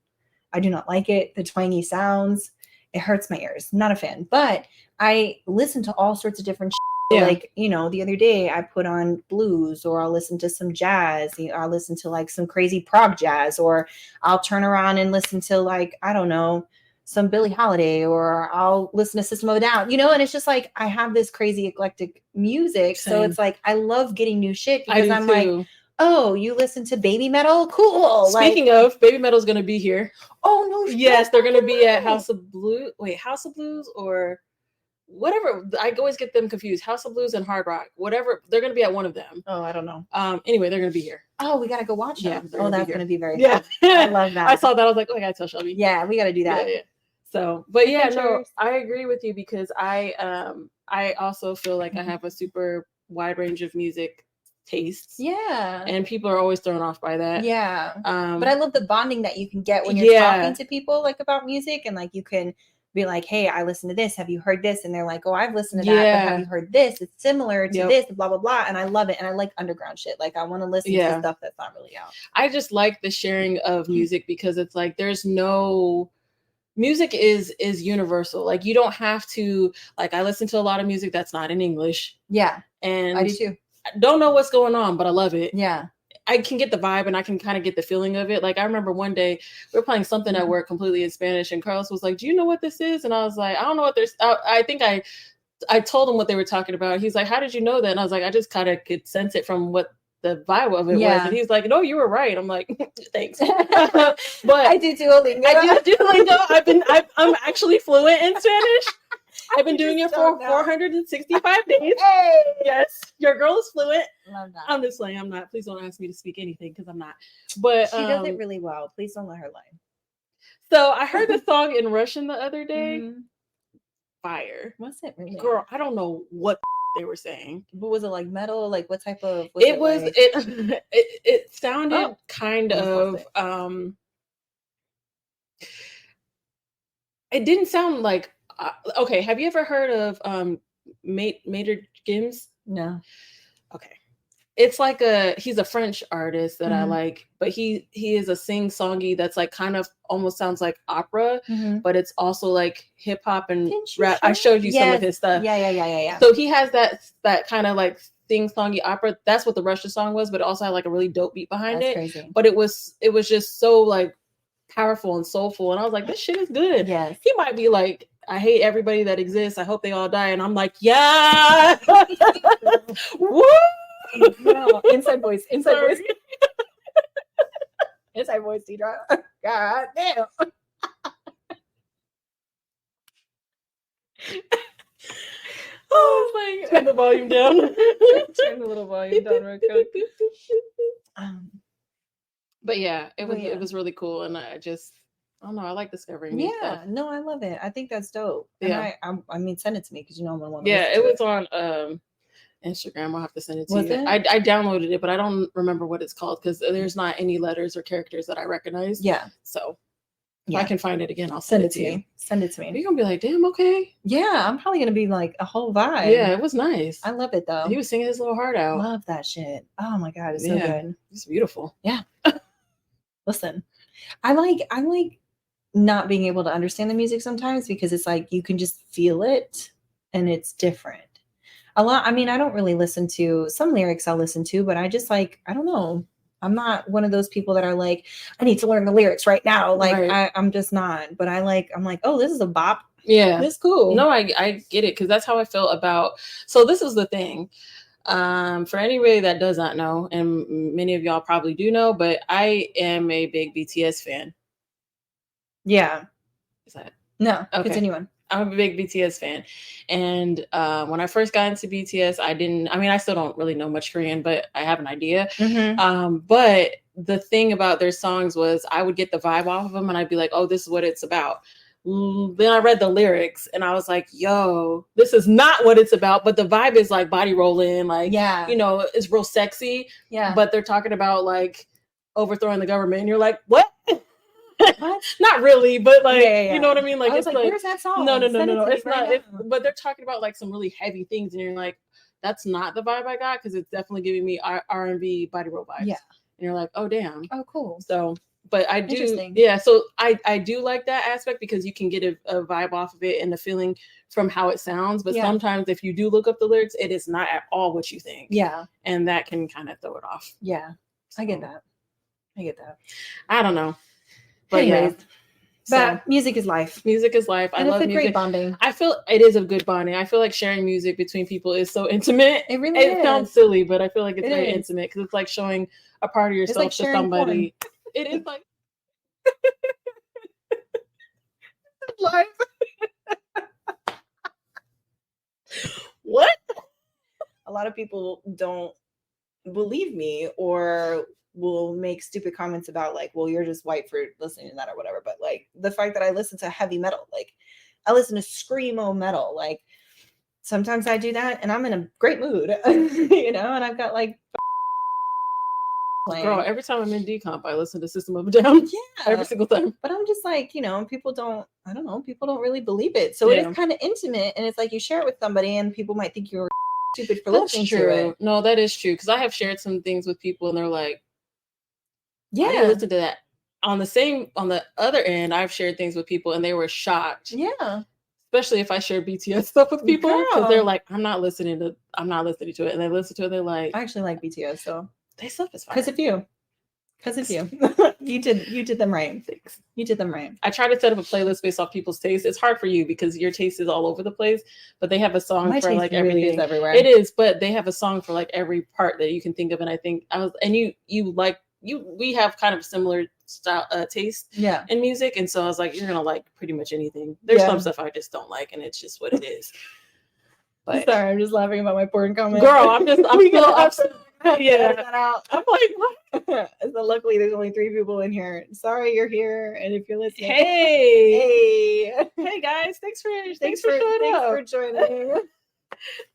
I do not like it. The twangy sounds. It hurts my ears. Not a fan. But I listen to all sorts of different shit. Yeah. Like, you know, the other day I put on blues, or I'll listen to some jazz. I'll listen to like some crazy prog jazz, or I'll turn around and listen to like, I don't know, some Billie Holiday, or I'll listen to System of a Down, you know, and it's just like, I have this crazy eclectic music. Same. So it's like, I love getting new shit because I'm like, oh, you listen to baby metal? Cool. Speaking of, baby metal is going to be here. Oh, no. Yes, they're going to be at House of Blues. Wait, House of Blues or whatever. I always get them confused. House of Blues and Hard Rock, whatever. They're going to be at one of them. Oh, I don't know. Anyway, they're going to be here. Oh, we got to go watch them. Yeah, oh, that's going to be very fun. I love that. I saw that. I was like, oh, I got to tell Shelby. Yeah, we got to do that. Yeah. So, but yeah, no, I agree with you because I also feel like I have a super wide range of music tastes. Yeah. And people are always thrown off by that. Yeah. But I love the bonding that you can get when you're talking to people like about music, and like you can be like, hey, I listened to this. Have you heard this? And they're like, oh, I've listened to that. But have you heard this? It's similar to this, blah, blah, blah. And I love it. And I like underground shit. Like I want to listen to stuff that's not really out. I just like the sharing of music because it's like there's no music is universal. Like you don't have to, like I listen to a lot of music that's not in English. Yeah. And I do too. I don't know what's going on, but I love it. Yeah. I can get the vibe and I can kind of get the feeling of it. Like I remember one day we were playing something at work completely in Spanish and Carlos was like, do you know what this is? And I was like, I don't know what there's, I think I told him what they were talking about. He's like, how did you know that? And I was like, I just kind of could sense it from what the vibe of it was. And he's like, no, you were right. I'm like, thanks. But I do Duolingo. I do Duolingo. I'm actually fluent in Spanish. I've been doing it for 465 days. Hey! Yes, your girl is fluent. Love that. I'm just saying I'm not. Please don't ask me to speak anything because I'm not. But she does it really well. Please don't let her lie. So I heard the song in Russian the other day. Mm-hmm. Fire. What's it really? Girl, I don't know what they were saying. But was it like metal? Like what type of? It sounded kind of. It didn't sound like. Okay, have you ever heard of Maynard Gims? No. Okay. It's like he's a French artist that I like, but he is a sing-songy that's like kind of almost sounds like opera, but it's also like hip hop and rap. I showed you some of his stuff. Yeah. So he has that kind of like sing-songy opera. That's what the Russian song was, but it also had like a really dope beat behind it. Crazy. But it was just so like powerful and soulful, and I was like, this shit is good. Yes. He might be like, I hate everybody that exists. I hope they all die. And I'm like, yeah. Woo! No, inside voice. Inside voice, Deidre. God damn. Oh, like, turn the volume down. Turn the little volume down real quick. But yeah, it was really cool, and I don't know. I like discovering new stuff. No, I love it. I think that's dope. Yeah, and I mean, send it to me because you know I'm gonna want to. Yeah, it was on Instagram. I'll have to send it to you. I downloaded it, but I don't remember what it's called because there's not any letters or characters that I recognize. Yeah, so if I can find it again, I'll send it to you. Send it to me. You're gonna be like, damn, okay. Yeah, I'm probably gonna be like a whole vibe. Yeah, it was nice. I love it though. He was singing his little heart out. Love that shit. Oh my god, it's so good. It's beautiful. Yeah. Listen, I like not being able to understand the music sometimes because it's like you can just feel it and it's different. A lot. I mean, I don't really listen to some lyrics. I'll listen to, but I just like I don't know. I'm not one of those people that are like I need to learn the lyrics right now. Like I'm just not. But I'm like oh, this is a bop. Yeah, this is cool. No, I get it because that's how I felt about. So this is the thing. For anybody that does not know, and many of y'all probably do know, but I am a big BTS fan. Yeah. Is that? No. Okay. Continue on. I'm a big BTS fan. And when I first got into BTS, I still don't really know much Korean, but I have an idea. But the thing about their songs was I would get the vibe off of them and I'd be like, oh, this is what it's about. Then I read the lyrics and I was like, yo, this is not what it's about. But the vibe is like body rolling, like, it's real sexy. Yeah. But they're talking about like overthrowing the government. And you're like, what? Not really, but like, you know what I mean? Like, I was like, where's that song? No. It's not. But they're talking about like some really heavy things. And you're like, that's not the vibe I got. Cause it's definitely giving me R&B body roll vibes. Yeah. And you're like, oh, damn. Oh, cool. So. But I do, yeah. So I do like that aspect because you can get a vibe off of it and the feeling from how it sounds. But sometimes if you do look up the lyrics, it is not at all what you think. Yeah, and that can kind of throw it off. Yeah, so, I get that. I don't know, but anyways, but music is life. Music is life. And I love it's a music. Great bonding. I feel it is a good bonding. I feel like sharing music between people is so intimate. It really is. It sounds silly, but I feel like it's very intimate because it's like showing a part of yourself to somebody. Porn. It is like life. What? A lot of people don't believe me or will make stupid comments about like, well, you're just white for listening to that or whatever. But like the fact that I listen to heavy metal, like I listen to screamo metal, like sometimes I do that and I'm in a great mood, you know, and I've got like Girl, every time I'm in decomp, I listen to System of a Down. Yeah. Every single time. But I'm just like, you know, people don't really believe it. So it is kind of intimate and it's like you share it with somebody and people might think you're stupid for listening to it. No, that is true. Because I have shared some things with people and they're like, yeah, I didn't listen to that. On the other end, I've shared things with people and they were shocked. Yeah. Especially if I share BTS stuff with people because they're like, I'm not listening to it. And they listen to it, they're like, I actually like BTS, so they stuff is fine. Because of you. you did them right. Thanks. You did them right. I try to set up a playlist based off people's taste. It's hard for you because your taste is all over the place, but they have a song for like everything. Is everywhere. It is, but they have a song for like every part that you can think of. And I think we have kind of similar style taste in music, and so I was like, you're gonna like pretty much anything. There's some stuff I just don't like, and it's just what it is. But sorry, I'm just laughing about my porn comment. Girl, I'm yeah. That out. I'm like, what? So luckily there's only 3 people in here. Sorry you're here, and if you're listening, hey guys, thanks for joining.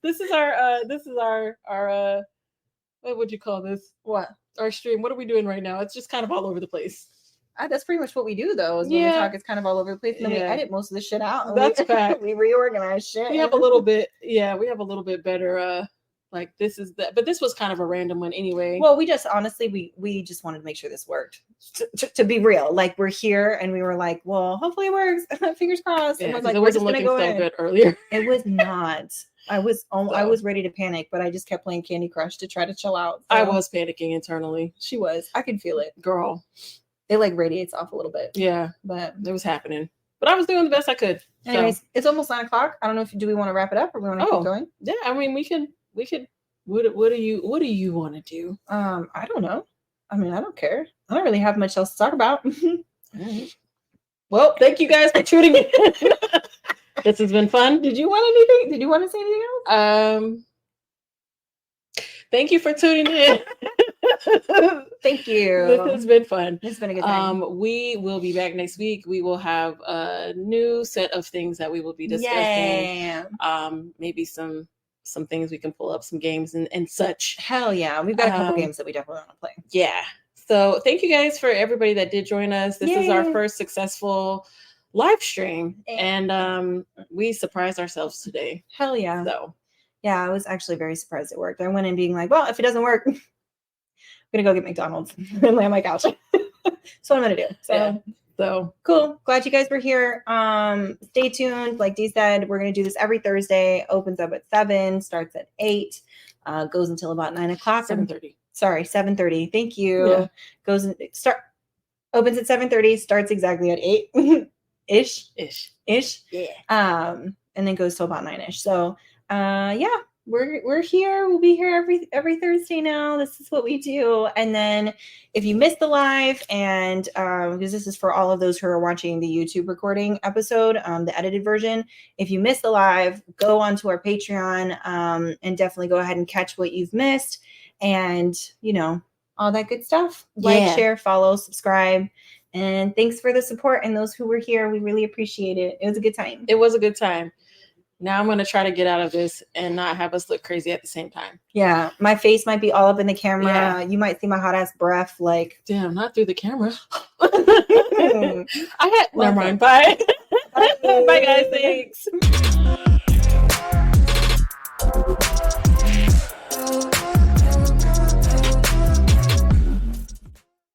This is our what would you call this? What? Our stream. What are we doing right now? It's just kind of all over the place. That's pretty much what we do, though. Is when we talk, it's kind of all over the place, and then we edit most of the shit out. That's fact. We reorganize shit. We have a little bit better. Like this is that, but this was kind of a random one anyway. Well, we just honestly we just wanted to make sure this worked. To be real, like we're here and we were like, well, hopefully it works. Fingers crossed. Yeah, and like, it wasn't looking so good earlier. It was not. I was ready to panic, but I just kept playing Candy Crush to try to chill out. So. I was panicking internally. She was. I could feel it, girl. It like radiates off a little bit. Yeah, but it was happening. But I was doing the best I could. Anyways, It's almost 9:00. I don't know do we want to wrap it up or we want to keep going? Yeah, I mean we could. What do you want to do? I don't know. I mean, I don't care. I don't really have much else to talk about. Right. Well, thank you guys for tuning in. This has been fun. Did you want anything? Did you want to say anything else? Thank you for tuning in. Thank you. This has been fun. It's been a good time. We will be back next week. We will have a new set of things that we will be discussing. Yeah. Maybe some things we can pull up, some games and such. Hell yeah. We've got a couple games that we definitely want to play. Yeah. So thank you guys for everybody that did join us. This is our first successful live stream. And we surprised ourselves today. Hell yeah. So yeah, I was actually very surprised it worked. I went in being like, well, if it doesn't work, I'm gonna go get McDonald's and lay on my couch. That's what I'm gonna do. So cool. Glad you guys were here. Stay tuned. Like Dee said, we're gonna do this every Thursday. Opens up at 7, starts at 8, goes until about 9 o'clock. 7:30. Sorry, 7:30. Thank you. Yeah. Opens at 7:30, starts exactly at 8 ish. Yeah. And then goes till about 9ish. So we're here. We'll be here every Thursday now. This is what we do. And then if you missed the live, and because this is for all of those who are watching the YouTube recording episode, the edited version, if you missed the live, go onto our Patreon and definitely go ahead and catch what you've missed, and all that good stuff. Like, share, follow, subscribe. And thanks for the support and those who were here. We really appreciate it. It was a good time. Now I'm going to try to get out of this and not have us look crazy at the same time. Yeah. My face might be all up in the camera. Yeah. You might see my hot ass breath. Like, damn, not through the camera. Never mind. Bye. Bye guys. Thanks.